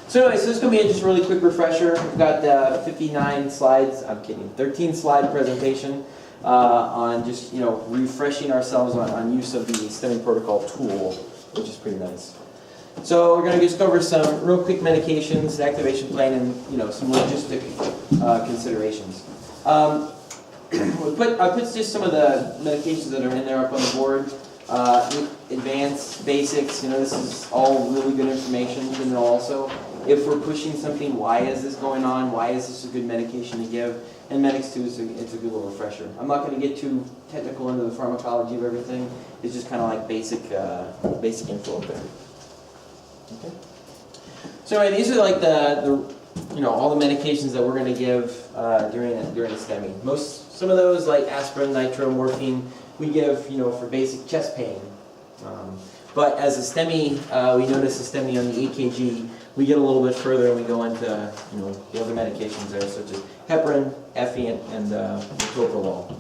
So anyway, so this is going to be just a really quick refresher. We've got 59 slides, I'm kidding, 13 slide presentation on just, refreshing ourselves on use of the STEMI protocol tool, which is pretty nice. So we're going to just cover some real quick medications, activation plan, and some logistic considerations. I put just some of the medications that are in there up on the board. Advanced, basics, this is all really good information to know also. If we're pushing something, why is this going on? Why is this a good medication to give? And medics too, it's a good little refresher. I'm not going to get too technical into the pharmacology of everything. It's just kind of like basic info up there. Okay. So anyway, these are like all the medications that we're going to give during the STEMI. Some of those like aspirin, nitro, morphine, we give for basic chest pain. But as a STEMI, we notice a STEMI on the EKG. We get a little bit further and we go into the other medications there, such as heparin, Effient, and metoprolol.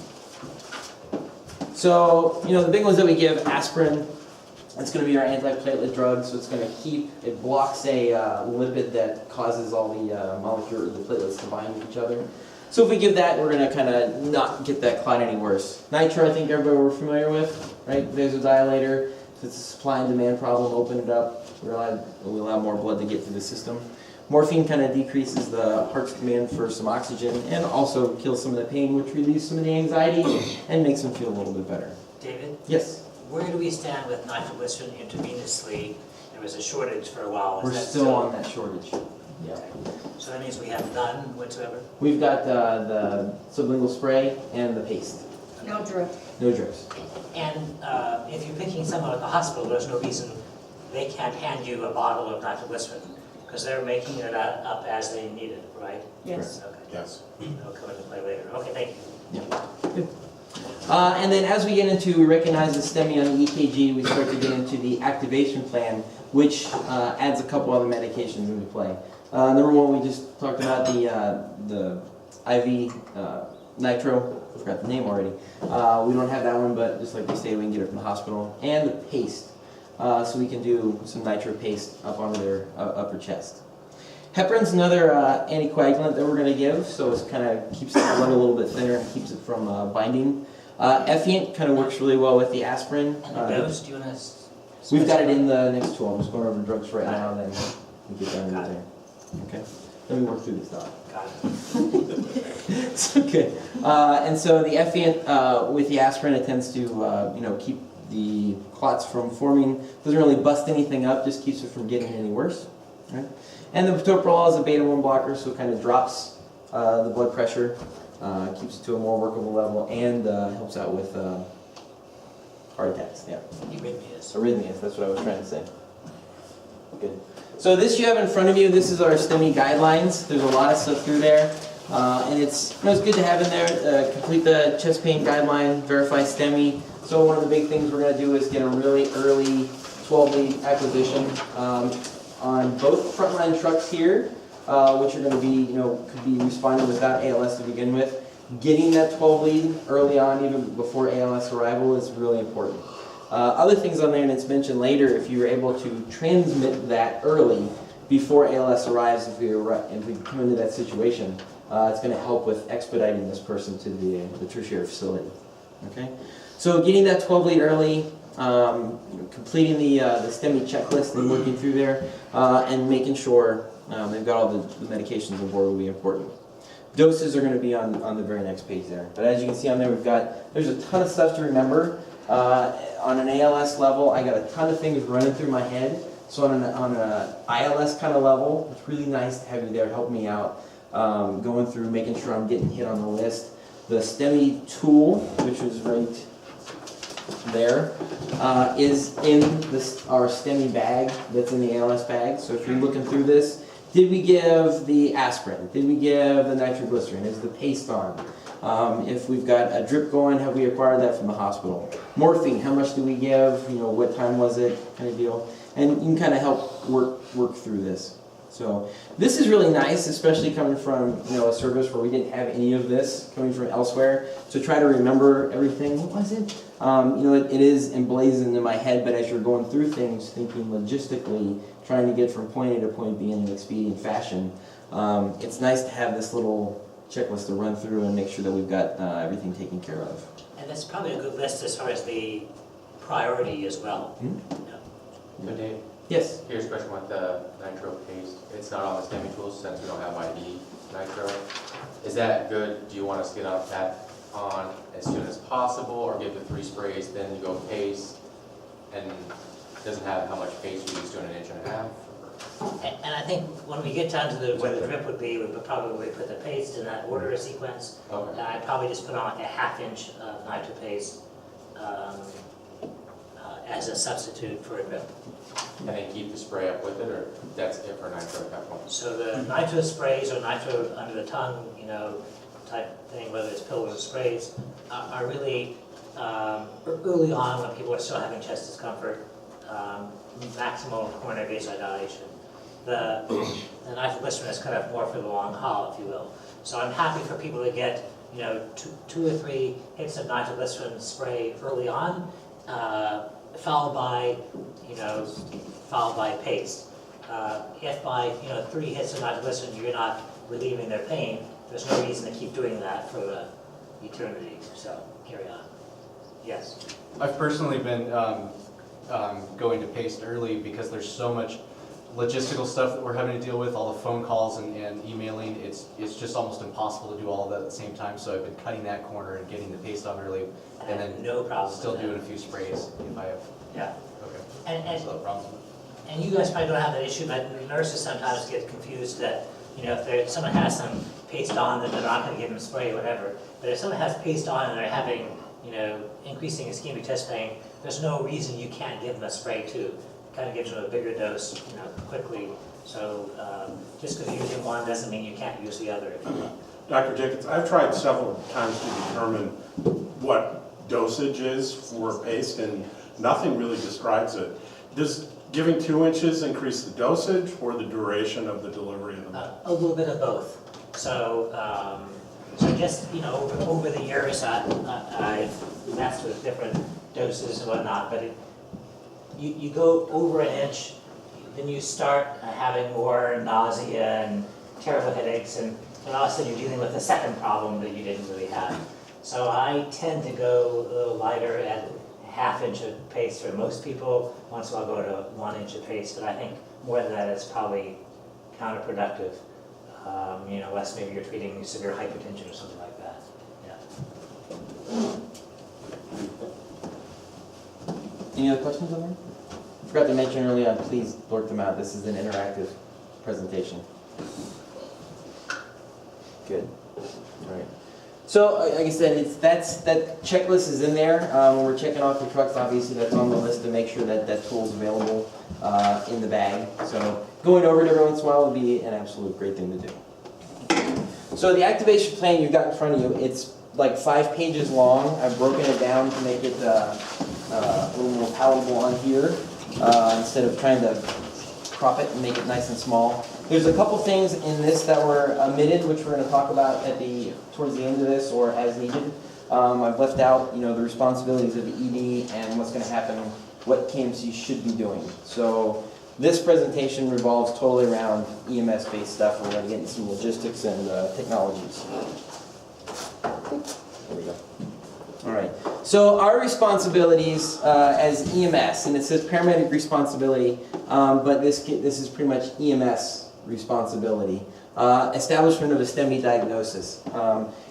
So the big ones that we give, aspirin. It's going to be our antiplatelet drug, so it's going to it blocks a lipid that causes all the the platelets to bind with each other. So if we give that, we're going to kind of not get that clot any worse. Nitro, I think everybody we're familiar with, right? Vasodilator. If it's a supply and demand problem, open it up. We allow more blood to get through the system. Morphine kind of decreases the heart's demand for some oxygen and also kills some of the pain, which relieves some of the anxiety and makes them feel a little bit better. David? Yes? Where do we stand with nitroglycerin intravenously? There was a shortage for a while. We're still on that shortage. Yeah. Okay. So that means we have none whatsoever? We've got the sublingual spray and the paste. No drip. No drips. And if you're picking someone at the hospital, there's no reason they can't hand you a bottle of nitroglycerin because they're making it up as they need it, right? Yes. Okay. Yes. That'll come into play later. Okay, thank you. Yeah. Good. And then as we get into, we recognize the STEMI on the EKG, we start to get into the activation plan, which adds a couple other medications into play. Number one, we just talked about the IV nitro. I forgot the name already. We don't have that one, but just like we stated, we can get it from the hospital. And the paste. So we can do some nitro paste up onto their upper chest. Heparin's another anticoagulant that we're going to give, so it kind of keeps the blood a little bit thinner and keeps it from binding. Effient kind of works really well with the aspirin. Dose, do you want to? We've got it in the next tool. I'm just going over drugs right now, and then we get down into there. Okay. Let me work through this stuff. Got it. It's okay. And so the Effient with the aspirin, it tends to keep the clots from forming. Doesn't really bust anything up, just keeps it from getting any worse. Right? And the metoprolol is a beta-1 blocker, so it kind of drops the blood pressure, keeps it to a more workable level, and helps out with heart attacks. Yeah. Arrhythmias. Arrhythmias, that's what I was trying to say. Good. So this you have in front of you, this is our STEMI guidelines. There's a lot of stuff through there. And it's good to have in there. Complete the chest pain guideline, verify STEMI. So one of the big things we're going to do is get a really early 12-lead acquisition on both frontline trucks here, which are going to be, could be responding without ALS to begin with. Getting that 12-lead early on, even before ALS arrival, is really important. Other things on there, and it's mentioned later, if you're able to transmit that early before ALS arrives, if we come into that situation, it's going to help with expediting this person to the tertiary facility. Okay, so getting that 12-lead early, completing the STEMI checklist and working through there, and making sure they've got all the medications on board will be important. Doses are going to be on the very next page there. But as you can see on there, there's a ton of stuff to remember. On an ALS level, I got a ton of things running through my head. So on an ILS kind of level, it's really nice to have you there helping me out, going through, making sure I'm getting hit on the list. The STEMI tool, which is right there, is in our STEMI bag that's in the ALS bag. So if you're looking through this, did we give the aspirin? Did we give the nitroglycerin? Is the paste on? If we've got a drip going, have we acquired that from the hospital? Morphine, how much do we give? What time was it? Kind of deal. And you can kind of help work through this. So this is really nice, especially coming from, you know, a service where we didn't have any of this coming from elsewhere. So try to remember everything. What was it? You know, it is emblazoned in my head, but as you're going through things, thinking logistically, trying to get from point A to point B in an expedient fashion, it's nice to have this little checklist to run through and make sure that we've got everything taken care of. And that's probably a good list as far as the priority as well. Hmm? So Dave, Yes? here's a question about the nitro paste. It's not on the STEMI tools since we don't have ID nitro. Is that good? Do you want us to get on that on as soon as possible, or give the 3 sprays, then you go paste, and it doesn't have how much paste you use, doing 1.5 inches? And I think when we get down to the, where the drip would be, we would probably put the paste in that order sequence. Okay. And I'd probably just put on like a 1/2 inch of nitro paste as a substitute for a drip. And then keep the spray up with it, or that's it for nitro at that point? So the nitro sprays or nitro under the tongue, you know, type thing, whether it's pills or sprays, are really early on when people are still having chest discomfort, maximal coronary vasodilation. The nitroglycerin is kind of more for the long haul, if you will. So I'm happy for people to get, you know, two or 3 hits of nitroglycerin spray early on, followed by paste. If by, you know, 3 hits of nitroglycerin you're not relieving their pain, there's no reason to keep doing that for eternity. So carry on. Yes. I've personally been going to paste early because there's so much logistical stuff that we're having to deal with, all the phone calls and emailing. It's just almost impossible to do all of that at the same time. So I've been cutting that corner and getting the paste on early, and then no problem still with doing that. a few sprays if I have. Yeah. Okay. And So no problems. And you guys probably don't have that issue, but nurses sometimes get confused that, you know, if someone has some paste on, then they're not going to give them spray or whatever. But if someone has paste on and they're having, you know, increasing ischemic chest pain, there's no reason you can't give them a spray too. It kind of gives them a bigger dose, you know, quickly. So just because you're using one doesn't mean you can't use the other. Dr. Jenkins, I've tried several times to determine what dosage is for paste, and nothing really describes it. Does giving 2 inches increase the dosage or the duration of the delivery of the med? A little bit of both. So, so just, you know, over the years, I've messed with different doses and whatnot, but you go over 1 inch, then you start having more nausea and terrible headaches, and all of a sudden you're dealing with a second problem that you didn't really have. So I tend to go a little lighter at 1/2 inch of paste for most people. Once in a while I'll go to 1 inch of paste, but I think more than that is probably counterproductive. You know, unless maybe you're treating severe hypertension or something like that. Yeah. Any other questions on that? I forgot to mention earlier on, please blurt them out. This is an interactive presentation. Good. All right. So, like I said, that checklist is in there. When we're checking off the trucks, obviously that's on the list to make sure that that tool's available in the bag. So going over it every once in a while would be an absolute great thing to do. So the activation plan you've got in front of you, it's like 5 pages long. I've broken it down to make it a little more palatable on here instead of trying to crop it and make it nice and small. There's a couple things in this that were omitted, which we're going to talk about towards the end of this or as needed. I've left out, you know, the responsibilities of the ED and what's going to happen, what KMC should be doing. So this presentation revolves totally around EMS-based stuff. We're going to get into some logistics and technologies. There we go. All right. So our responsibilities as EMS, and it says paramedic responsibility, but this is pretty much EMS responsibility. Establishment of a STEMI diagnosis.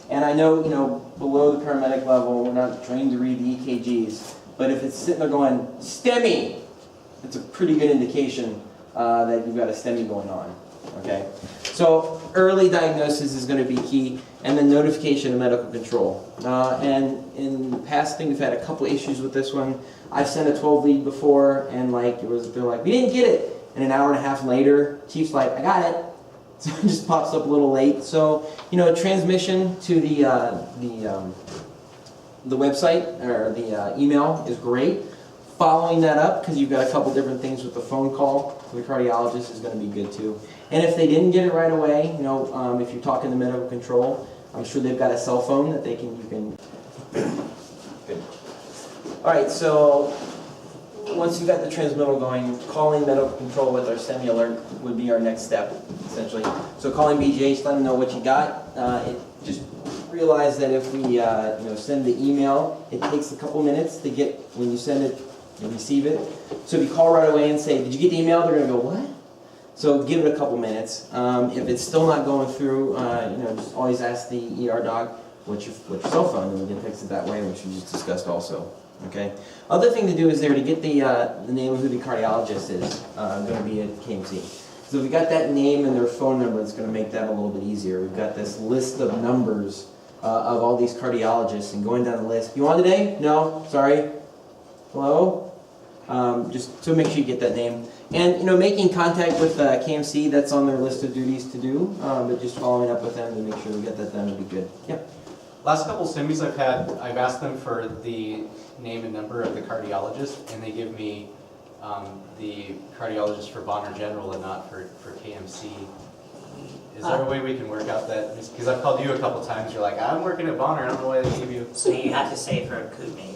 And I know, you know, below the paramedic level, we're not trained to read the EKGs, but if it's sitting there going, STEMI, it's a pretty good indication that you've got a STEMI going on, okay? So early diagnosis is going to be key, and then notification of medical control. And in the past, I think we've had a couple issues with this one. I've sent a 12 lead before, and like they're like, we didn't get it. And an hour and a half later, chief's like, I got it. So it just pops up a little late. So, you know, transmission to the website or the email is great. following that up, because you've got a couple different things with the phone call to the cardiologist is going to be good too. And if they didn't get it right away, you know, if you're talking to medical control, I'm sure they've got a cell phone that you can. Good. All right, so once you've got the transmittal going, calling medical control with our STEMI alert would be our next step, essentially. So calling BGH, let them know what you got. Just realize that if we send the email, it takes a couple minutes to get, when you send it, you receive it. So if you call right away and say, did you get the email? They're going to go, what? So give it a couple minutes. If it's still not going through, just always ask the ER doc, what's your cell phone, and we can fix it that way, which we just discussed also. Okay. Other thing to do is there to get the name of who the cardiologist is going to be at KMC. So we got that name and their phone number. It's going to make that a little bit easier. We've got this list of numbers of all these cardiologists, and going down the list. You on today? No. Sorry. Hello. Just so make sure you get that name. And making contact with KMC, that's on their list of duties to do. But just following up with them to make sure we get that done would be good. Yep. Last couple STEMIs I've had, I've asked them for the name and number of the cardiologist, and they give me the cardiologist for Bonner General and not for KMC. Is there a way we can work out that? Because I've called you a couple times, you're like, I'm working at Bonner, I don't know why they give you. So you have to say for Kootenai,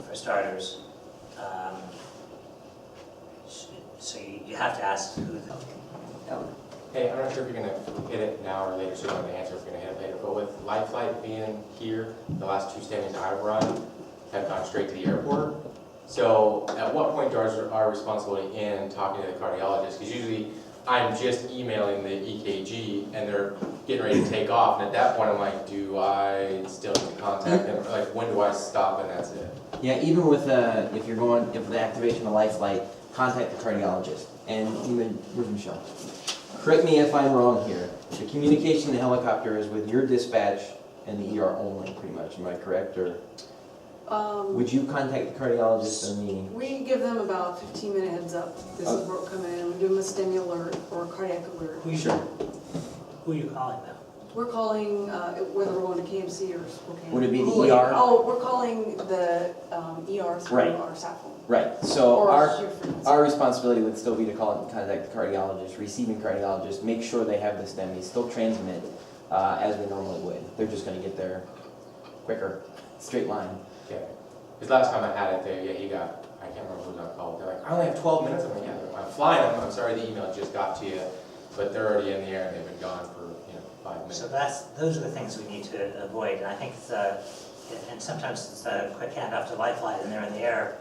for starters. So you have to ask who the... Hey, I'm not sure if you're gonna hit it now or later, so you don't have to answer if you're gonna hit it later, but with Life Flight being here, the last 2 STEMIs I've run have gone straight to the airport. So at what point does our responsibility in talking to the cardiologist? Because usually I'm just emailing the EKG and they're getting ready to take off, and at that point I'm like, do I still need to contact them? Like, when do I stop and that's it? Yeah, even with if the activation of Life Flight, contact the cardiologist. And where's Michelle? Correct me if I'm wrong here. The communication in the helicopter is with your dispatch and the ER only, pretty much. Am I correct? Or would you contact the cardiologist in the... We give them about 15-minute heads up. This is where we're coming in. We give them a STEMI alert or a cardiac alert. Who are you calling though? We're calling whether we're going to KMC or Spokane. Would it be the ER? Oh, we're calling the ER through Right. our sat phone. Right. So Or our your friends. responsibility would still be to contact the cardiologist, receiving cardiologist, make sure they have the STEMI, still transmit as we normally would. They're just going to get there quicker, straight line. Okay. Because last time I had it there, yeah, I can't remember who was on call, they're like, I only have 12 minutes. I'm like, yeah, I'm flying, I'm sorry the email just got to you, but they're already in the air and they've been gone for 5 minutes. So those are the things we need to avoid, and I think and sometimes it's a quick handoff to Life Flight and they're in the air,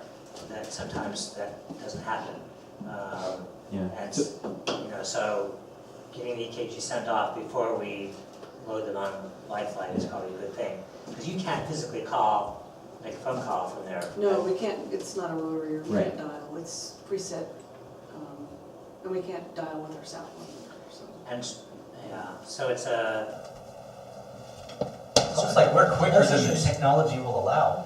that sometimes that doesn't happen. Yeah. And so getting the EKG sent off before we load them on Life Flight is probably a good thing, because you can't physically make a phone call from there. No, we can't. It's not a rotary. We Right. can't dial. It's preset, and we can't dial with our sat phone. So. And so it's a. Looks like we're quicker than the technology will allow.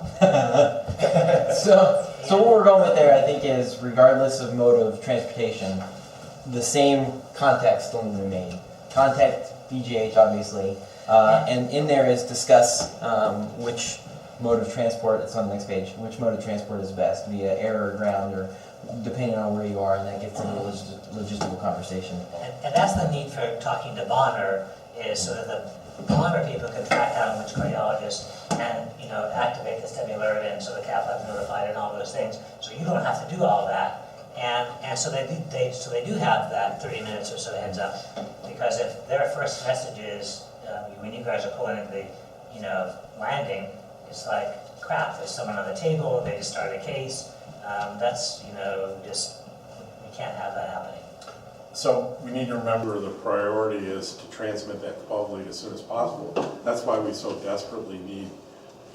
So what we're going with there, I think, is regardless of mode of transportation, the same contact still needs to be made. Contact BGH, obviously, and in there is discuss which mode of transport, it's on the next page, which mode of transport is best, via air or ground, or depending on where you are, and that gets into a logistical conversation. And that's the need for talking to Bonner, is so that the Bonner people can track down which cardiologist and activate the STEMI alert, and so the cath lab's notified and all those things. So you don't have to do all that, and so they do have that 30 minutes or so heads up, because if their first message is when you guys are pulling in the landing, it's like, crap, there's someone on the table, they just started a case. That's just, we can't have that happening. So we need to remember the priority is to transmit that 12 lead as soon as possible. That's why we so desperately need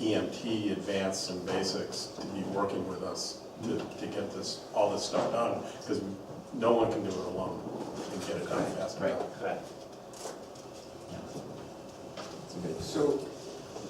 EMT, advanced and basics to be working with us to get all this stuff done, because no one can do it alone and get it done fast enough. Right. Correct. So,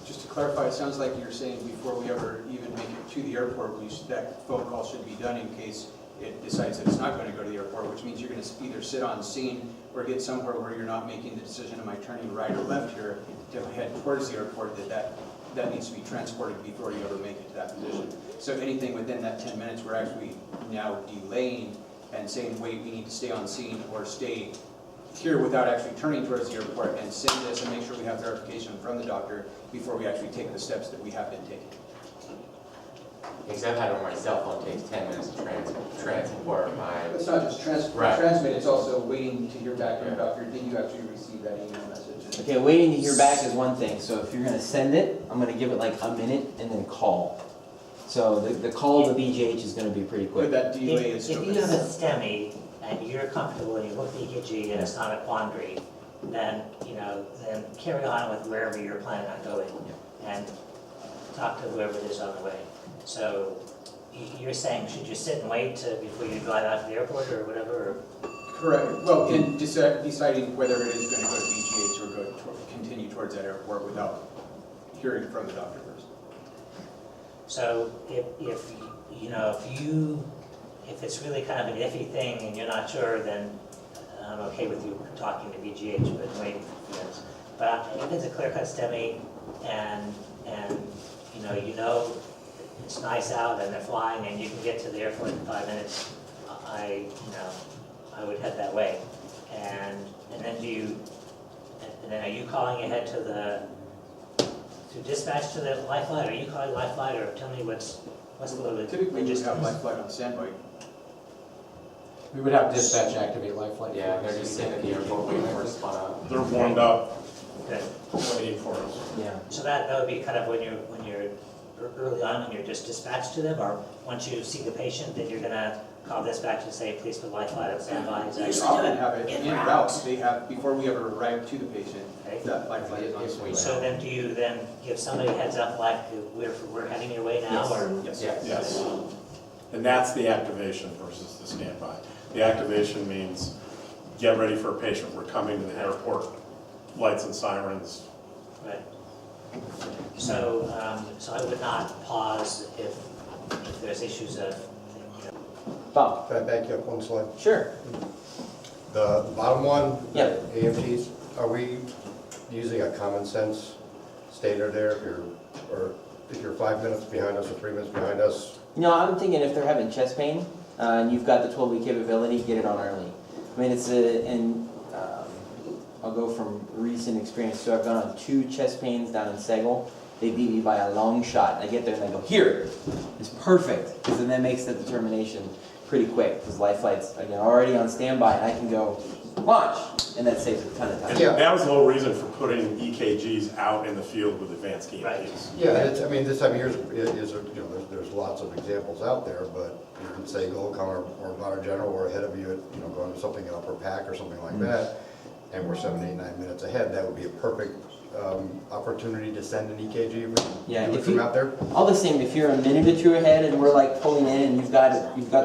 just to clarify, it sounds like you're saying before we ever even make it to the airport, that phone call should be done in case it decides that it's not going to go to the airport, which means you're going to either sit on scene or get somewhere where you're not making the decision, am I turning right or left here to head towards the airport, that needs to be transported before you ever make it to that position. So anything within that 10 minutes, we're actually now delaying and saying, wait, we need to stay on scene or stay here without actually turning towards the airport and send this and make sure we have verification from the doctor before we actually take the steps that we have been taking. Because I've had it on my cell phone, it takes 10 minutes to transport my, It's not just Right. transmit, it's also waiting to hear back from the doctor, did you actually receive that email message? Okay, waiting to hear back is one thing, so if you're gonna send it, I'm gonna give it like a minute and then call. So the call to BGH is gonna be pretty But quick. that delay is If still. you have a STEMI and you're comfortable and you look at the EKG and it's not a quandary, then, then carry on with wherever you're planning on going and talk to whoever it is on the way. So you're saying, should you sit and wait before you drive out to the airport or whatever? Or? Correct, well, in deciding whether it is going to go to BGH or continue towards that airport without hearing from the doctor first. So if it's really kind of an iffy thing and you're not sure, then I'm okay with you talking to BGH, but waiting for this. But if it's a clear-cut STEMI and it's nice out and they're flying and you can get to the airport in 5 minutes, I would head that way. And then are you calling ahead to dispatch to the life flight? Are you calling life flight, or tell me what's the Typically, we just have life flight on standby. We would have dispatch activate life flight. yeah, they're just sitting at the airport waiting for a spot out. They're warmed up, Good. waiting for us. Yeah. So that would be kind of when you're early on, when you're just dispatched to them, or once you see the patient, then you're gonna call dispatch and say, please put life flight on standby. Is that- We often have it in route, they have, before we ever arrive to the patient, Okay. that life flight is on If we- standby. So then do you then give somebody a heads up, like, we're heading your way now, or? Yes. Yes. And that's the activation versus the standby. The activation means, get ready for a patient, we're coming to the airport, lights and sirens. Right. So I would not pause if there's issues of, Bob? Can I back you up one slide? Sure. The bottom one, Yep. AMTs, are we using a common sense standard there? If you're 5 minutes behind us or 3 minutes behind us? No, I'm thinking if they're having chest pain, and you've got the 12-week capability, get it on early. I mean, I'll go from recent experience. So I've gone on 2 chest pains down in Segal. They beat me by a long shot. I get there and I go, here, it's perfect. Because then that makes the determination pretty quick. Because life flight's again already on standby, and I can go launch, and that saves a ton of time. And Yeah. that was the whole reason for putting EKGs out in the field with advanced EMTs. Yeah, I mean, this time of year there's lots of examples out there, but you can say, go come or Bonner General, we're ahead of you at, going to something in Upper Pack or something like that, and we're 7, 8, 9 minutes ahead. That would be a perfect opportunity to send an EKG Yeah, if from you- out there. All the same, if you're a minute or two ahead and we're like pulling in and you've got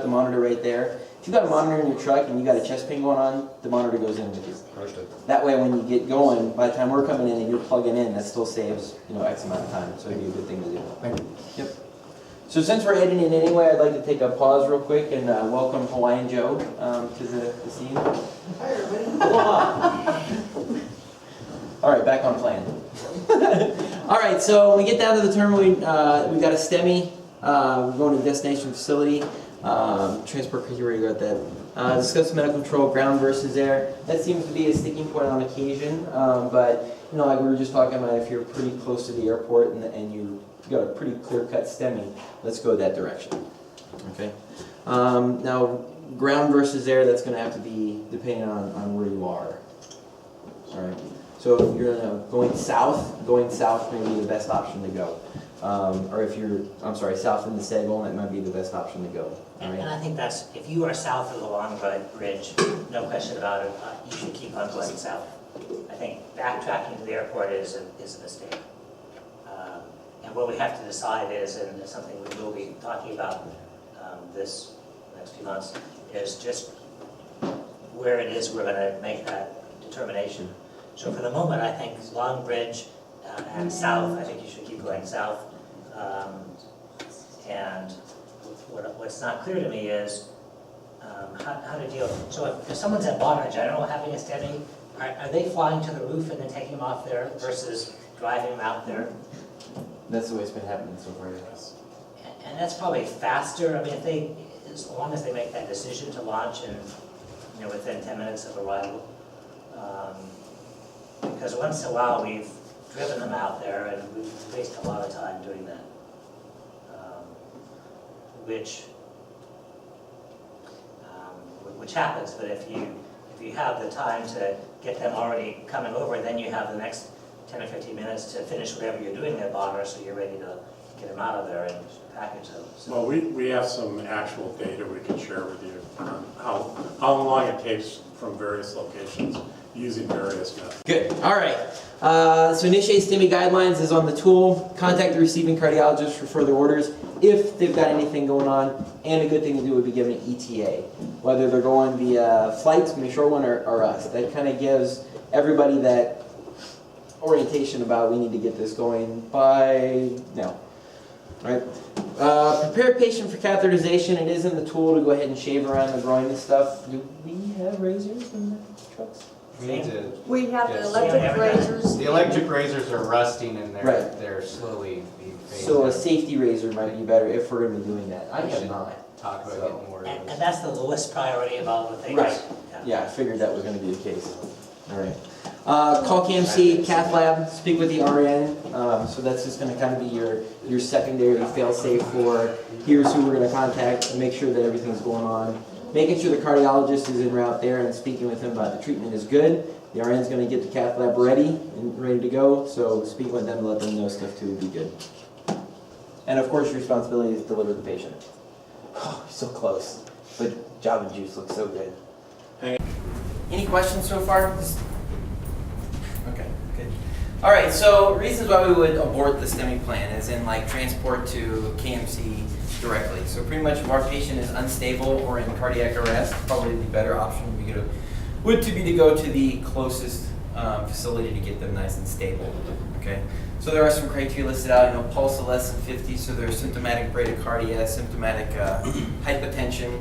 the monitor right there. If you've got a monitor in your truck and you got a chest pain going on, the monitor goes in with you. Understood. That way, when you get going, by the time we're coming in and you're plugging in, that still saves X amount of time. So it'd be a good thing to do. Thank you. Yep. So since we're heading in anyway, I'd like to take a pause real quick and welcome Hawaiian Joe to the scene. Hi, everybody. Aloha. All right, back on plan. All right, so when we get down to the terminal, we've got a STEMI. We're going to the destination facility. Transport criteria, you got that. Discuss medical control, ground versus air. That seems to be a sticking point on occasion, but like we were just talking about, if you're pretty close to the airport and you got a pretty clear-cut STEMI, let's go that direction. Okay. Now, ground versus air, that's going to have to be depending on where you are. All right. So if you're going south may be the best option to go. Or if you're, south in the Segal, that might be the best option to go. All and right. I think that's, if you are south of the Long Bridge, no question about it, you should keep on going south. I think backtracking to the airport is a mistake. And what we have to decide is, and it's something we will be talking about this next few months, is just where it is we're going to make that determination. So for the moment, I think Long Bridge and south, I think you should keep going south. And what's not clear to me is how to deal. So if someone's at Bonner General having a STEMI, are they flying to the roof and then taking them off there versus driving them out there? That's the way it's been happening so far. Yes. And that's probably faster, I mean, if they, as long as they make that decision to launch and, you know, within 10 minutes of arrival. Because once in a while, we've driven them out there and we've wasted a lot of time doing that. Which happens, but if you have the time to get them already coming over, then you have the next 10 or 15 minutes to finish whatever you're doing at Bonner, so you're ready to get them out of there and package them. So. Well, we have some actual data we can share with you on how long it takes from various locations using various methods. Good, all right. So initiate STEMI guidelines is on the tool. Contact the receiving cardiologist for further orders if they've got anything going on. And a good thing to do would be give an ETA, whether they're going via flights, maybe short one, or us. That kind of gives everybody that orientation about we need to get this going by now. All right. Prepare patient for catheterization. It is in the tool to go ahead and shave around the groin and stuff. Do we have razors in the trucks? We need to, We have the Yes. electric razors. the electric razors are rusting and Right. they're slowly being phased So a out. safety razor might be better if we're going to be doing that. I We have should not. talk about So- getting more of And those. that's the lowest priority of all the things. Right. Yeah, I figured that was going to be the case. All right. Call KMC, cath lab, speak with the RN. So that's just going to kind of be your secondary fail-safe for here's who we're going to contact and make sure that everything's going on. Making sure the cardiologist is en route there and speaking with him about the treatment is good. The RN is going to get the cath lab ready and ready to go. So speak with them, let them know stuff too would be good. And of course, your responsibility is to deliver the patient. Oh, so close. But Java Juice looks so good. Any questions so far? Okay, good. All right, so reasons why we would abort the STEMI plan is in like transport to KMC directly. So pretty much if our patient is unstable or in cardiac arrest, probably the better option would be to go to the closest facility to get them nice and stable. Okay. So there are some criteria listed out. You know, pulse of less than 50. So there's symptomatic bradycardia, symptomatic hypotension,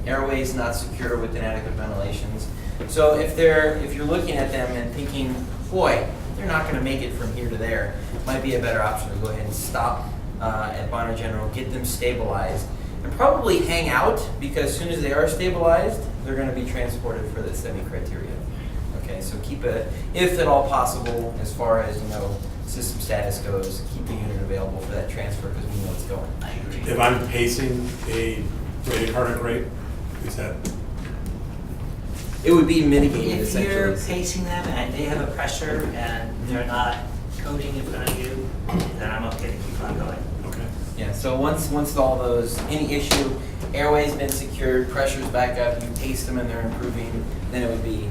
airways not secure with inadequate ventilations. So if you're looking at them and thinking, boy, they're not going to make it from here to there, it might be a better option to go ahead and stop at Bonner General, get them stabilized, and probably hang out because as soon as they are stabilized, they're going to be transported for the STEMI criteria. Okay, so keep it, if at all possible, as far as system status goes, keep the unit available for that transfer because we know it's going. I agree. If I'm pacing a bradycardic rate, is that? It would be mitigated If you're essentially. pacing them and they have a pressure and they're not coding in front of you, then I'm okay to keep on going. Okay. Yeah, so once all those, any issue, airway's been secured, pressure's back up, you pace them and they're improving, then it would be,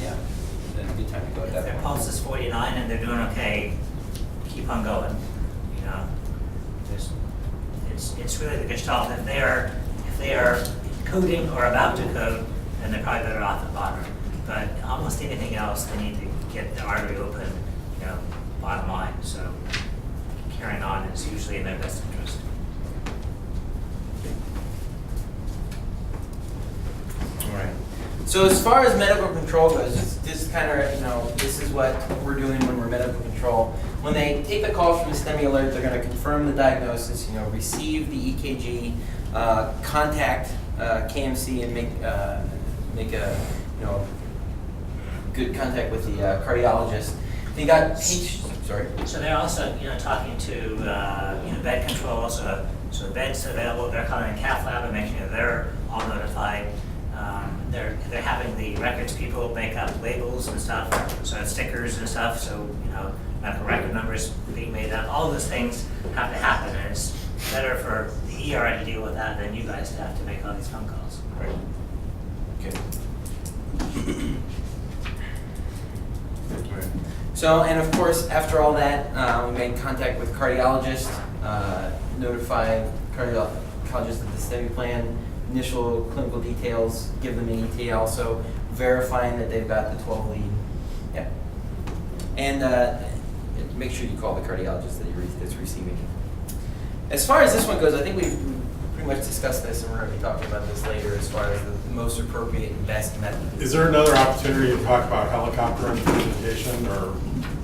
then it'd be time to go at If that their point. pulse is 49 and they're doing okay, keep on going. It's really the gestalt. If they are coding or about to code, then they're probably better off at Bonner. But almost anything else, they need to get the artery open, bottom line. So carrying on is usually in their best interest. All right. So as far as medical control goes, this kind of, this is what we're doing when we're medical control. When they take the call from the STEMI alert, they're going to confirm the diagnosis, receive the EKG, contact KMC and make a, good contact with the cardiologist. They got sorry. So they're also, talking to, bed control. So beds available. They're calling a cath lab and making sure they're all notified. They're having the records people make up labels and stuff, so stickers and stuff. So medical record numbers being made up. All those things have to happen, and it's better for the ER to deal with that than you guys to have to make all these phone calls. Right. Okay. So, and of course, after all that, we made contact with cardiologist, notify cardiologist of the STEMI plan, initial clinical details, give them an ETA also, verifying that they've got the 12 lead. Yeah. And make sure you call the cardiologist that's receiving it. As far as this one goes, I think we've pretty much discussed this, and we're going to be talking about this later as far as the most appropriate and best method. Is there another opportunity to talk about helicopter implementation or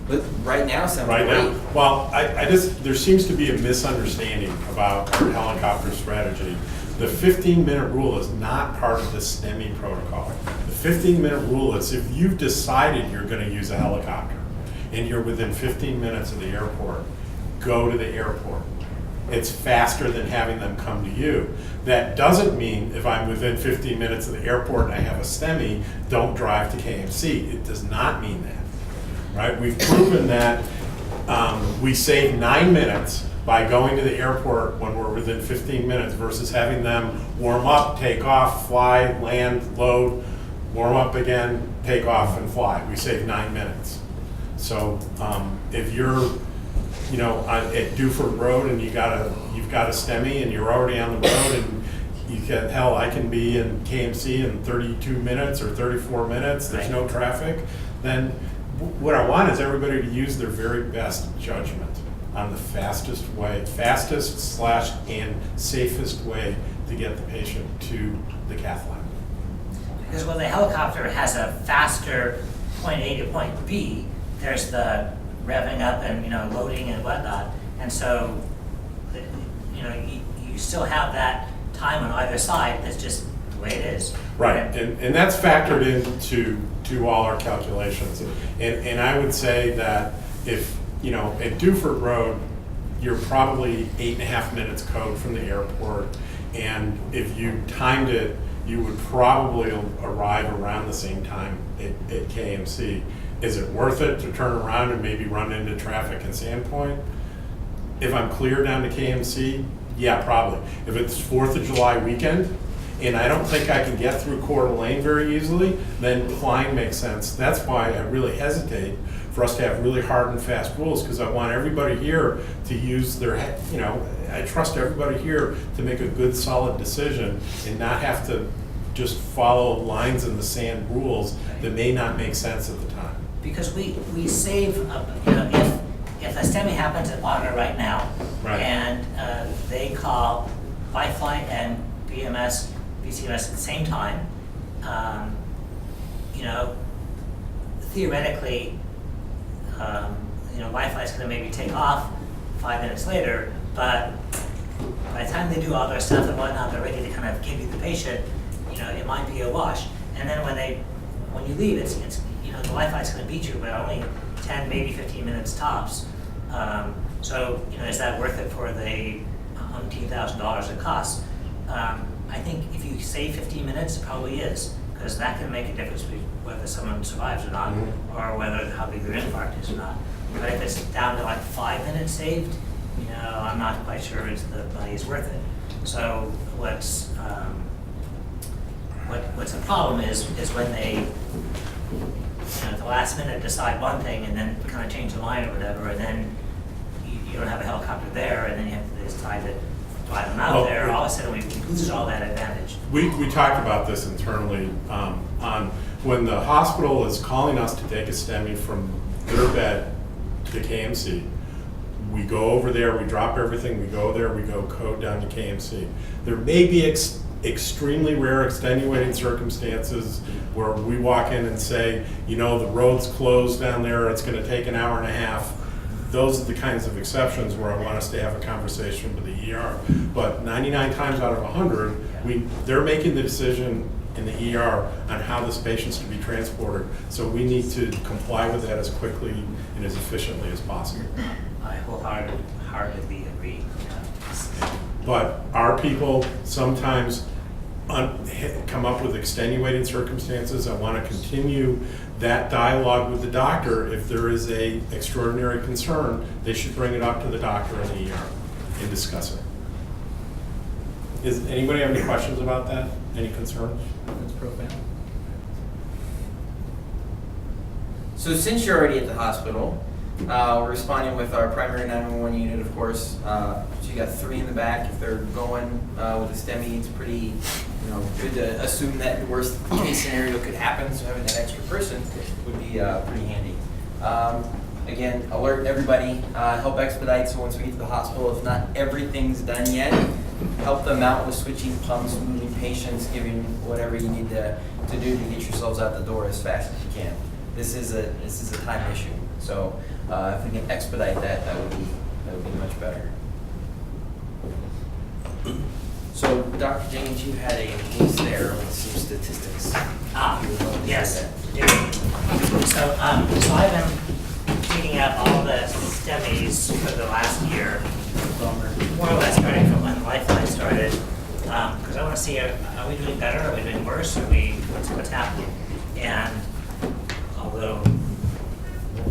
But right now sounds right great. now. Well, I just, there seems to be a misunderstanding about our helicopter strategy. The 15-minute rule is not part of the STEMI protocol. The 15-minute rule is if you've decided you're gonna use a helicopter and you're within 15 minutes of the airport, go to the airport. It's faster than having them come to you. That doesn't mean if I'm within 15 minutes of the airport and I have a STEMI, don't drive to KMC. It does not mean that, right? We've proven that we save 9 minutes by going to the airport when we're within 15 minutes versus having them warm up, take off, fly, land, load, warm up again, take off and fly. We save 9 minutes. So if you're, you know, at Duford Road and you've got a STEMI and you're already on the road and you can, hell, I can be in KMC in 32 minutes or 34 minutes, there's no traffic, then what I want is everybody to use their very best judgment on the fastest / and safest way to get the patient to the cath lab. Because when the helicopter has a faster point A to point B, there's the revving up and, you know, loading and whatnot. And so, you know, you still have that time on either side. That's just the way it is. Right, and that's factored into all our calculations. And I would say that if, you know, at Duford Road, you're probably 8.5 minutes code from the airport. And if you timed it, you would probably arrive around the same time at KMC. Is it worth it to turn around and maybe run into traffic in Sandpoint? If I'm clear down to KMC, yeah, probably. If it's 4th of July weekend, and I don't think I can get through Coeur d'Alene very easily, then flying makes sense. That's why I really hesitate for us to have really hard and fast rules, because I want everybody here to use their head, you know, I trust everybody here to make a good, solid decision and not have to just follow lines in the sand rules that may not make sense at the time. Because we save, you know, if a STEMI happens at Wagner right now, Right. and they call Wi-Fi and BCMS at the same time, you know, theoretically, you know, Wi-Fi is going to maybe take off 5 minutes later, but by the time they do all their stuff and whatnot, they're ready to kind of give you the patient, you know, it might be a wash. And then when you leave, it's you know, the Wi-Fi is going to beat you, but only 10, maybe 15 minutes tops. So, you know, is that worth it for the $1,000 it costs? I think if you save 15 minutes, it probably is, because that can make a difference between whether someone survives or not, or whether how big their infarct is or not. But if it's down to like 5 minutes saved, you know, I'm not quite sure the money is worth it. So what's a problem is when they, you know, at the last minute decide one thing and then kind of change the line or whatever, and then you don't have a helicopter there, and then you have to decide to fly them out there. All of a sudden we lose all that advantage. We talked about this internally on when the hospital is calling us to take a STEMI from their bed to KMC. We go over there, we drop everything, we go there, we go code down to KMC. There may be extremely rare extenuating circumstances where we walk in and say, you know, the road's closed down there, it's going to take an hour and a half. Those are the kinds of exceptions where I want us to have a conversation with the ER. But 99 times out of 100, they're making the decision in the ER on how this patient's to be transported. So we need to comply with that as quickly and as efficiently as possible. I wholeheartedly agree. But our people sometimes come up with extenuating circumstances. I want to continue that dialogue with the doctor. If there is a extraordinary concern, they should bring it up to the doctor in the ER and discuss it. Does anybody have any questions about that? Any concerns? That's profound. So since you're already at the hospital, we're responding with our primary 911 unit, of course. So you got 3 in the back. If they're going with a STEMI, it's pretty, you know, good to assume that the worst case scenario could happen. So having that extra person would be pretty handy. Again, alert everybody, help expedite. So once we get to the hospital, if not everything's done yet, help them out with switching pumps, moving patients, giving whatever you need to do to get yourselves out the door as fast as you can. This is a time issue. So if we can expedite that, that would be much better. So Dr. Jenkins, you had a list there with some statistics. Yes. So I've been digging out all the STEMIs for the last year, more or less starting from when Lifeline started, because I want to see, are we doing better, are we doing worse, what's happening? And although,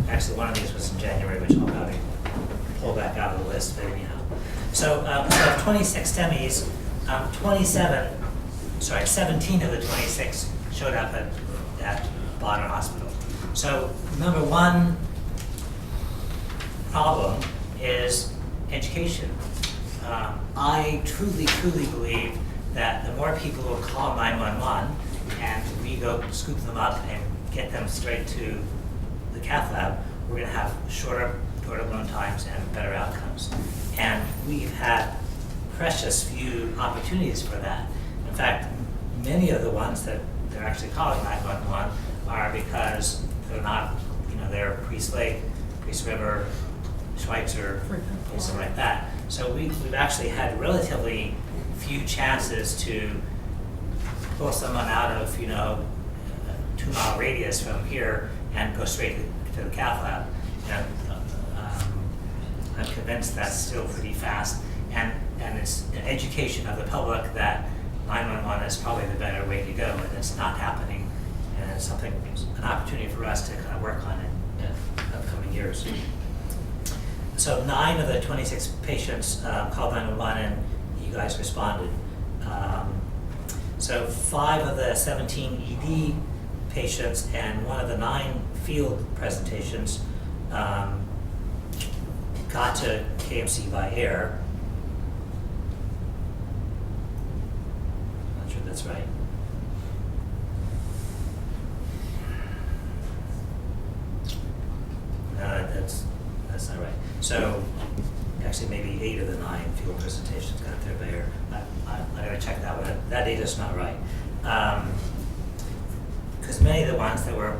actually one of these was in January, which I'll probably pull back out of the list, but anyhow. So of 26 STEMIs, 17 of the 26 showed up at Bonner Hospital. So number one problem is education. I truly believe that the more people who call 911 and we go scoop them up and get them straight to the cath lab, we're going to have shorter door-to-blown times and better outcomes. And we've had precious few opportunities for that. In fact, many of the ones that they're actually calling 911 are because they're not, they're Priest Lake, Priest River, Schweitzer, places like that. So we've actually had relatively few chances to pull someone out of, a 2-mile radius from here and go straight to the cath lab. And I'm convinced that's still pretty fast. And it's an education of the public that 911 is probably the better way to go, and it's not happening. And it's an opportunity for us to kind of work on it in upcoming years. So 9 of the 26 patients called 911 and you guys responded. So 5 of the 17 ED patients and 1 of the 9 field presentations got to KMC by air. Not sure that's right. No, that's not right. So actually maybe 8 of the 9 field presentations got there by air. I gotta check that one. That data's not right. Because many of the ones that were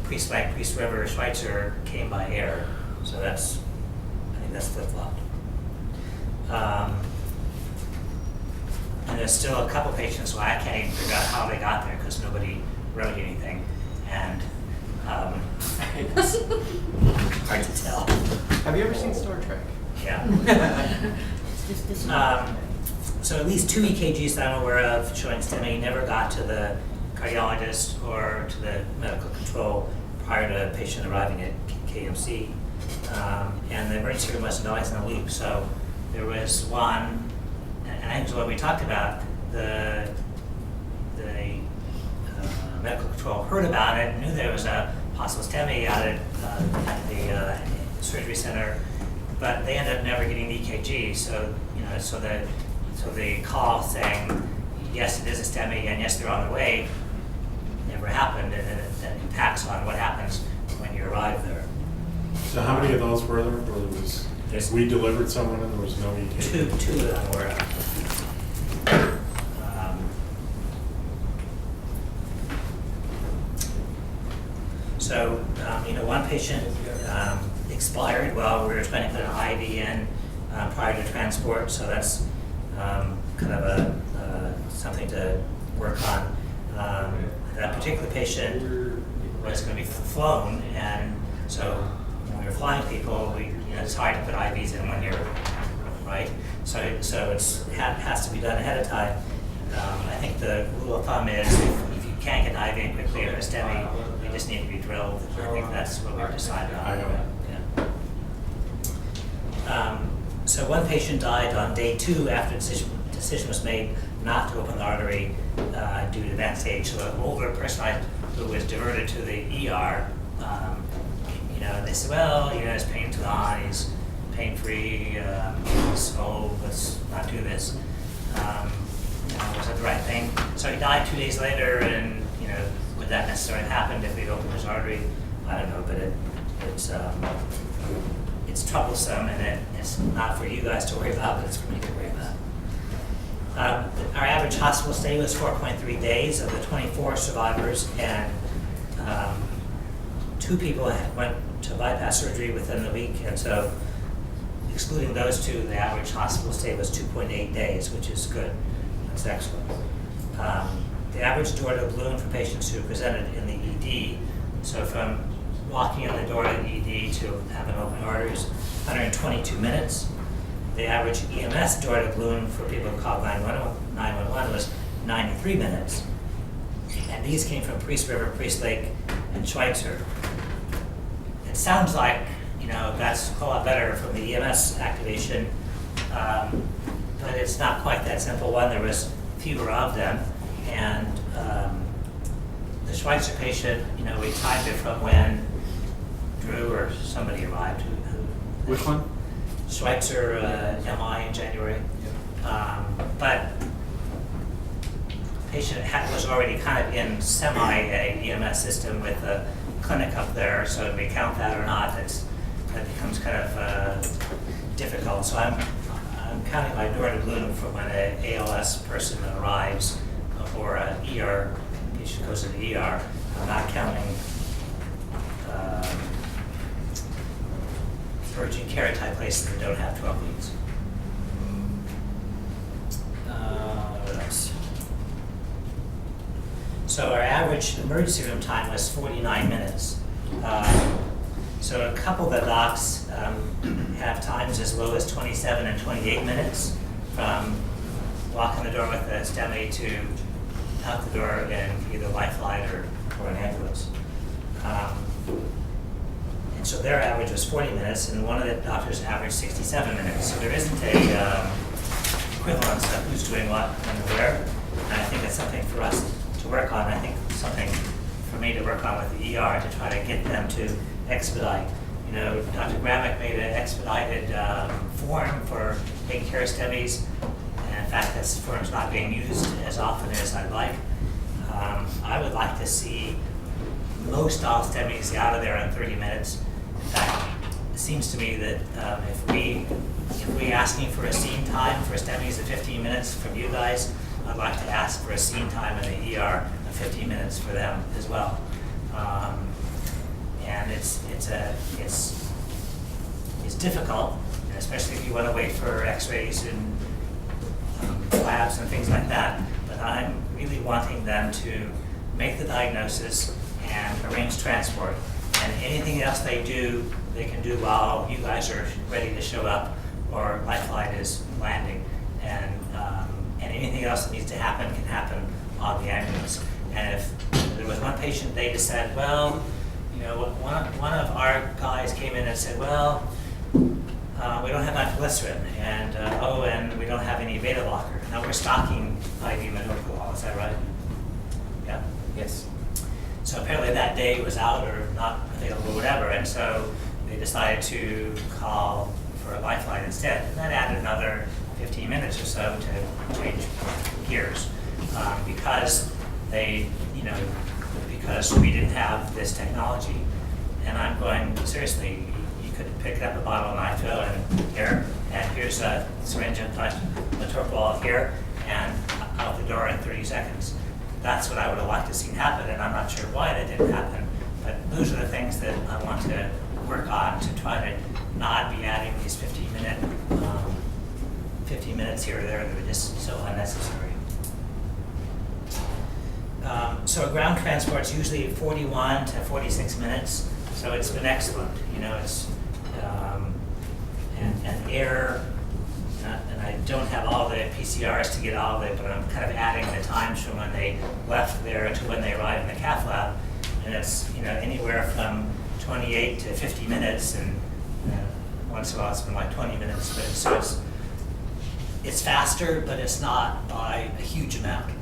Priest Lake, Priest River, Schweitzer came by air. So I think that's flip-flopped. And there's still a couple patients who I can't even figure out how they got there because nobody wrote anything. And it's hard to tell. Have you ever seen Star Trek? Yeah. So at least 2 EKGs that I'm aware of showing STEMI never got to the cardiologist or to the medical control prior to a patient arriving at KMC. And the emergency room wasn't always in the loop. So there was one, and I think what we talked about, the medical control heard about it, knew there was a possible STEMI out at the surgery center, but they ended up never getting the EKG. So so the call saying yes, it is a STEMI and yes, they're on their way never happened, and that impacts on what happens when you arrive there. So how many of those were there? We delivered someone and there was no EKG? Two of them were. So, one patient expired while we were trying to put an IV in prior to transport, so that's kind of something to work on. That particular patient was going to be flown, and so when we were flying people, it's hard to put IVs in when you're, right? So it has to be done ahead of time. I think the rule of thumb is if you can't get an IV in quickly or a STEMI, they just need to be drilled. I think that's what we've decided on. Yeah. So one patient died on day 2 after the decision was made not to open the artery due to advanced age. So an older person who was diverted to the ER, they said, well, his pain's gone, he's pain-free, he's old, let's not do this. Was it the right thing? So he died 2 days later, and would that necessarily happen if we'd opened his artery? I don't know, but it's troublesome, and it's not for you guys to worry about, but it's for me to worry about. Our average hospital stay was 4.3 days of the 24 survivors, and 2 people went to bypass surgery within the week, and so excluding those two, the average hospital stay was 2.8 days, which is good. That's excellent. The average door to balloon for patients who presented in the ED, so from walking in the door to the ED to having open arteries, 122 minutes. The average EMS door to balloon for people who called 911 was 93 minutes. And these came from Priest River, Priest Lake, and Schweitzer. It sounds like, that's a lot better from the EMS activation, but it's not quite that simple. One, there was fewer of them, and the Schweitzer patient, we timed it from when Drew or somebody arrived. Which one? Schweitzer MI in January. But patient was already kind of in EMS system with a clinic up there, so do we count that or not? That becomes kind of difficult. So I'm counting my door to balloon for when an ALS person arrives or an ER patient goes to the ER. I'm not counting urgent care type places that don't have 12 weeks. What else? So our average emergency room time was 49 minutes. So a couple of the docs have times as low as 27 and 28 minutes from walking the door with a STEMI to out the door in either life flight or an ambulance. And so their average was 40 minutes, and one of the doctors averaged 67 minutes. So there isn't a equivalence of who's doing what and where. And I think it's something for us to work on. I think something for me to work on with the ER to try to get them to expedite. Dr. Gramick made an expedited form for taking care of STEMIs. And in fact, this form's not being used as often as I'd like. I would like to see most all STEMIs out of there in 30 minutes. In fact, it seems to me that if we asking for a scene time for STEMIs of 15 minutes from you guys, I'd like to ask for a scene time in the ER of 15 minutes for them as well. And it's difficult, especially if you want to wait for X-rays and labs and things like that. But I'm really wanting them to make the diagnosis and arrange transport. And anything else they do, they can do while you guys are ready to show up or life flight is landing. And anything else that needs to happen can happen on the ambulance. And if there was one patient, they just said, well, one of our guys came in and said, well, we don't have nitroglycerin, and we don't have any beta blocker. Now we're stocking IV metoprolol, is that right? Yeah? Yes. So apparently that day was out or not available or whatever, and so they decided to call for a life flight instead. And that added another 15 minutes or so to change gears because because we didn't have this technology. And I'm going, seriously, you could pick up a bottle of nitro and here's a syringe of metoprolol here, and out the door in 30 seconds. That's what I would have liked to see happen, and I'm not sure why that didn't happen, but those are the things that I want to work on to try to not be adding these 15 minutes here or there that are just so unnecessary. So ground transport's usually 41 to 46 minutes, so it's been excellent. It's and air, and I don't have all the PCRs to get all of it, but I'm kind of adding the times from when they left there to when they arrived in the cath lab, and it's anywhere from 28 to 50 minutes, and once in a while it's been like 20 minutes, but so it's faster, but it's not by a huge amount.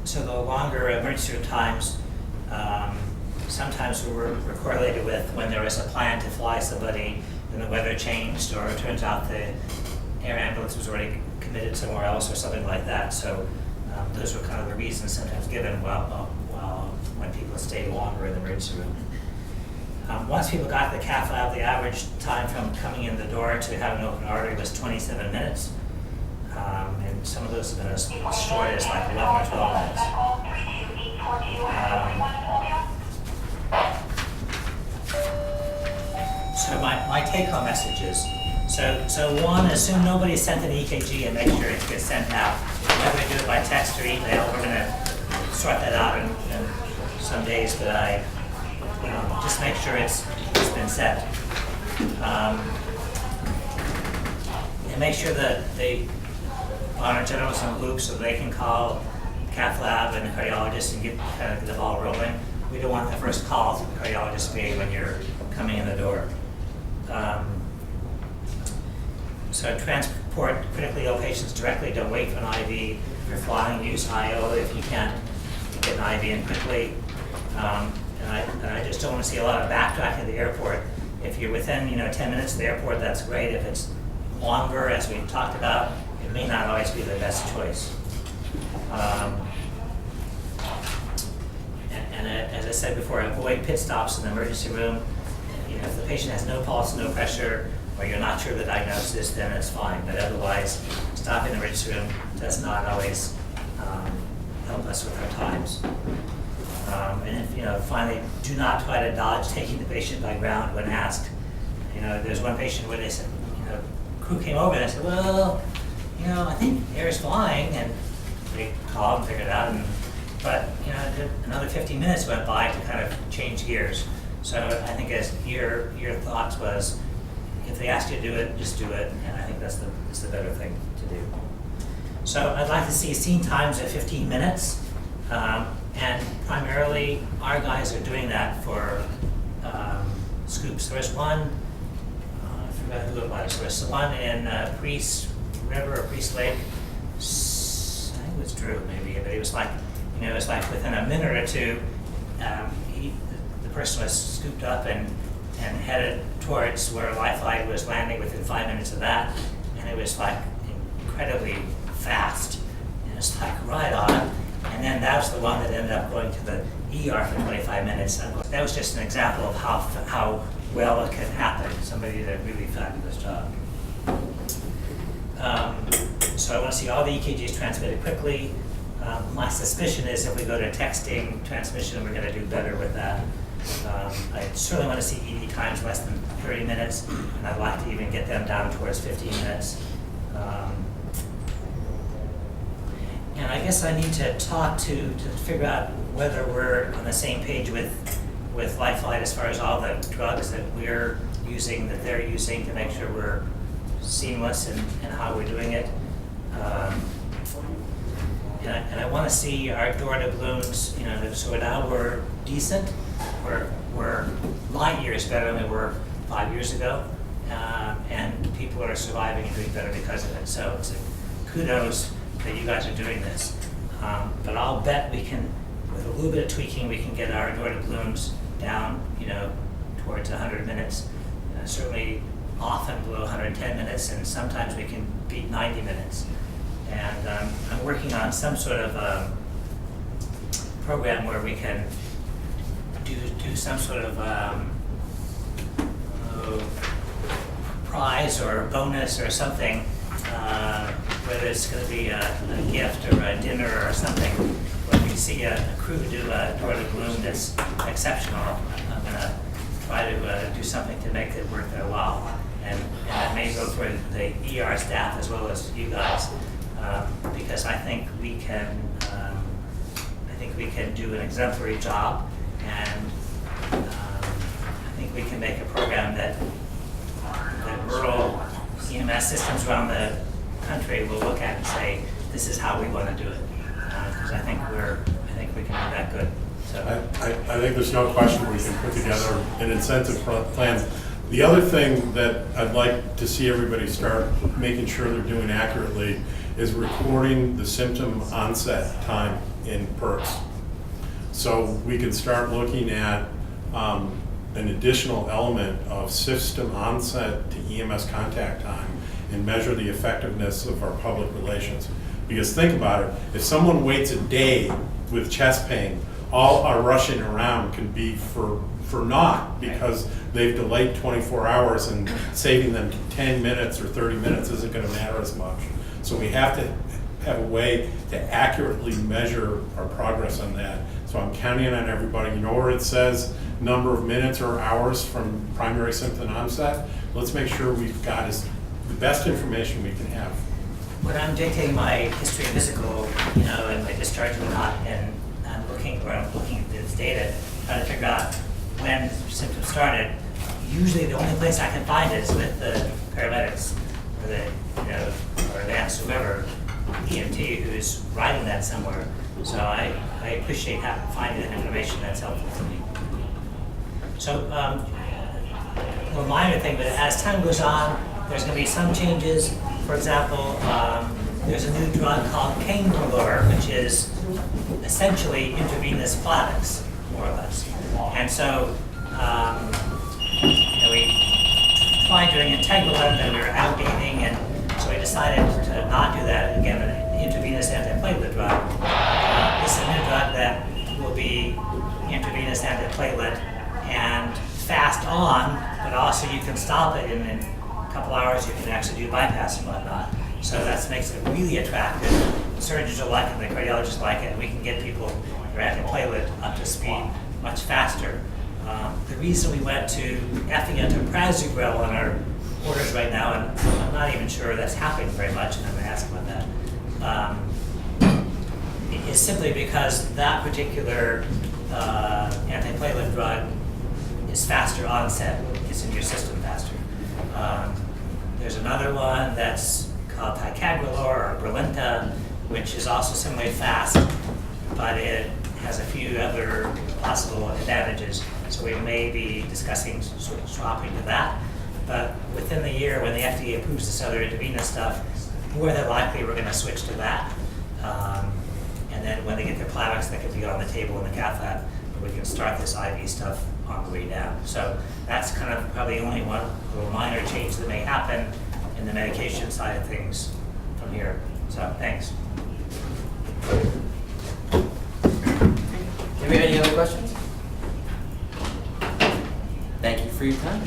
So the longer emergency room times sometimes were correlated with when there was a plan to fly somebody and the weather changed, or it turns out the air ambulance was already committed somewhere else or something like that. So those were kind of the reasons sometimes given when people stayed longer in the emergency room. Once people got to the cath lab, the average time from coming in the door to having an open artery was 27 minutes. And some of those have been as short as like 11 or 12 minutes. So my take-home messages. So one, assume nobody sent an EKG and make sure it gets sent out. We're going to do it by text or email. We're going to sort that out in some days, but just make sure it's been sent. And make sure that they honor generals in loop so they can call cath lab and the cardiologist and get the ball rolling. We don't want the first call to the cardiologist being when you're coming in the door. So transport critically ill patients directly. Don't wait for an IV. If you're flying, use IO if you can't get an IV in quickly. And I just don't want to see a lot of backtracking at the airport. If you're within 10 minutes of the airport, that's great. If it's longer, as we talked about, it may not always be the best choice. And as I said before, avoid pit stops in the emergency room. If the patient has no pulse, no pressure, or you're not sure of the diagnosis, then it's fine. But otherwise, stopping in the emergency room does not always help us with our times. And if, finally, do not try to dodge taking the patient by ground when asked. There's one patient where they said, crew came over and I said, well, I think air is flying, and they called and figured it out. But another 15 minutes went by to kind of change gears. So I think as your thoughts was, if they ask you to do it, just do it, and I think that's the better thing to do. So I'd like to see scene times of 15 minutes, and primarily our guys are doing that for scoops. There was one, I forgot who it was. There was one in Priest River or Priest Lake. I think it was Drew maybe, but it was like, within a minute or two, the person was scooped up and headed towards where a life flight was landing within 5 minutes of that, and it was like incredibly fast. And it's like right on. And then that was the one that ended up going to the ER for 25 minutes. And that was just an example of how well it can happen. Somebody did a really fabulous job. So I want to see all the EKGs transmitted quickly. My suspicion is if we go to texting transmission, we're going to do better with that. I certainly want to see ED times less than 30 minutes, and I'd like to even get them down towards 15 minutes. And I guess I need to talk to figure out whether we're on the same page with Life Flight as far as all the drugs that we're using, that they're using, to make sure we're seamless in how we're doing it. And I want to see our door-to balloons, so now we're decent. We're light years better than we were 5 years ago, and people are surviving and doing better because of it. So it's kudos that you guys are doing this. But I'll bet we can, with a little bit of tweaking, we can get our door-to balloons down, towards 100 minutes. Certainly often below 110 minutes, and sometimes we can beat 90 minutes. And I'm working on some sort of program where we can do some sort of prize or bonus or something, whether it's going to be a gift or a dinner or something. When we see a crew do a door-to balloon that's exceptional, I'm going to try to do something to make it worth their while. And that may go for the ER staff as well as you guys, because I think we can do an exemplary job, and I think we can make a program that the rural EMS systems around the country will look at and say, this is how we want to do it. Because I think we can do that good. So I think there's no question we can put together an incentive plan. The other thing that I'd like to see everybody start making sure they're doing accurately is recording the symptom onset time in PERCs. So we can start looking at an additional element of system onset to EMS contact time and measure the effectiveness of our public relations. Because think about it, if someone waits a day with chest pain, all our rushing around can be for naught, because they've delayed 24 hours, and saving them 10 minutes or 30 minutes isn't going to matter as much. So we have to have a way to accurately measure our progress on that So I'm counting on everybody, you know where it says number of minutes or hours from primary symptom onset? Let's make sure we've got the best information we can have. When I'm dictating my history of physical, you know, and my discharge and not, and I'm looking at this data, trying to figure out when symptoms started, usually the only place I can find it is with the paramedics or the, you know, or advanced whoever, EMT who's writing that somewhere. So I appreciate finding that information. That's helpful to me. So, a minor thing, but as time goes on, there's going to be some changes. For example, there's a new drug called cangrelor, which is essentially intravenous Plavix, more or less. And so, you know, we tried doing integralin, and we were outdating, and so we decided to not do that. Again, an intravenous antiplatelet drug. This is a new drug that will be intravenous antiplatelet and fast on, but also you can stop it in a couple hours. You can actually do bypass and whatnot. So that makes it really attractive. Surgeons will like it, the cardiologists like it, and we can get people their antiplatelet up to speed much faster. The reason we went to Effient or Prasugrel on our orders right now, and I'm not even sure that's happening very much, and I'm going to ask about that, is simply because that particular antiplatelet drug is faster onset. It's in your system faster. There's another one that's called ticagrelor or Brilinta, which is also similarly fast, but it has a few other possible advantages. So we may be discussing swapping to that. But within the year, when the FDA approves this other intravenous stuff, more than likely we're going to switch to that. And then when they get their Plavix, that could be on the table in the cath lab, but we can start this IV stuff on the way down. So that's kind of probably only one little minor change that may happen in the medication side of things from here. So thanks. Do we have any other questions? Thank you for your time.